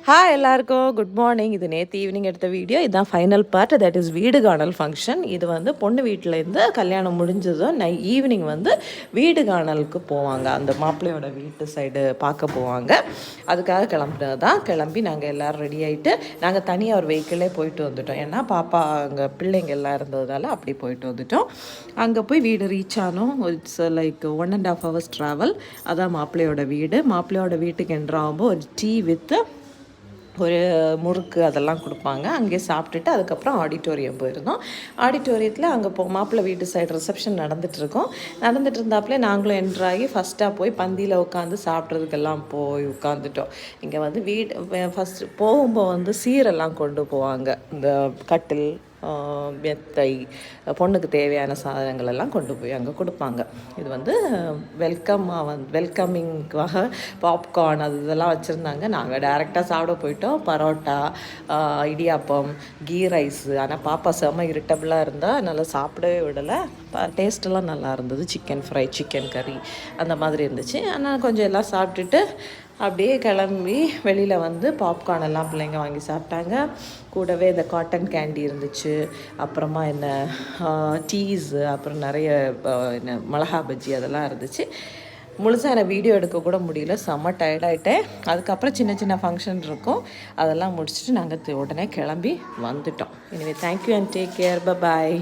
Hi எல்லாருக்கும் good morning. இது நேற்று ஈவினிங் எடுத்த வீடியோ. இதுதான் ஃபைனல் பார்ட். தட் இஸ் வீடு காணல் ஃபங்க்ஷன். இது வந்து பொண்ணு வீட்டிலேருந்து கல்யாணம் முடிஞ்சதும் ஈவினிங் வந்து வீடு காணலுக்கு போவாங்க. அந்த மாப்பிள்ளையோட வீட்டு சைடு பார்க்க போவாங்க. அதுக்காக கிளம்புனது தான். கிளம்பி நாங்கள் எல்லோரும் ரெடி ஆகிட்டு நாங்கள் தனியாக ஒரு வெஹிக்கிளே போயிட்டு வந்துட்டோம். ஏன்னா பாப்பா அங்கே பிள்ளைங்க எல்லாம் இருந்ததுனால அப்படி போயிட்டு வந்துட்டோம். அங்கே போய் வீடு ரீச் ஆனோம். It's like 1.5 hours travel. அதான் மாப்பிள்ளையோட வீடு. மாப்பிள்ளையோட வீட்டுக்கு என்ட்ராகும்போது ஒரு டீ வித்து ஒரு முறுக்கு அதெல்லாம் கொடுப்பாங்க. அங்கே சாப்பிட்டுட்டு அதுக்கப்புறம் ஆடிட்டோரியம் போயிருந்தோம். ஆடிட்டோரியத்தில் அங்கே மாப்பிள்ளை வீட்டு சைடு ரிசப்ஷன் நடந்துகிட்ருக்கோம். நடந்துகிட்டு இருந்தாப்புல நாங்களும் என்ட்ராகி ஃபஸ்ட்டாக போய் பந்தியில் உட்காந்து சாப்பிட்றதுக்கெல்லாம் போய் உட்காந்துட்டோம். இங்கே வந்து ஃபஸ்ட்டு போகும்போது வந்து சீரெல்லாம் கொண்டு போவாங்க. இந்த கட்டில், மெத்தை, பொண்ணுக்கு தேவையான சாதனங்கள் எல்லாம் கொண்டு போய் அங்கே கொடுப்பாங்க. இது வந்து வெல்கமிங்காக பாப்கார்ன் இதெல்லாம் வச்சுருந்தாங்க. நாங்கள் டேரெக்டாக சாப்பிட போயிட்டோம். Parotta, idiyappam, ghee rice. ஆனால் பாப்பா செம்ம இரிட்டபிளாக இருந்தால் நல்லா சாப்பிடவே விடலை. டேஸ்ட்டெல்லாம் நல்லா இருந்தது. சிக்கன் ஃப்ரை, சிக்கன் கறி அந்த மாதிரி இருந்துச்சு. ஆனால் கொஞ்சம் எல்லாம் சாப்பிட்டுட்டு அப்படியே கிளம்பி வெளியில் வந்து பாப்கார்ன் எல்லாம் பிள்ளைங்க வாங்கி சாப்பிட்டாங்க. கூடவே இந்த காட்டன் கேண்டி இருந்துச்சு. அப்புறமா டீஸு, அப்புறம் நிறைய மிளகா பஜ்ஜி அதெல்லாம் இருந்துச்சு. முழுசாக எனக்கு வீடியோ எடுக்க கூட முடியல. செம்ம டயர்டாயிட்டேன். அதுக்கப்புறம் சின்ன சின்ன ஃபங்க்ஷன் இருக்கும். அதெல்லாம் முடிச்சுட்டு நாங்கள் உடனே கிளம்பி வந்துட்டோம். எனவே thank you and take care. Bye.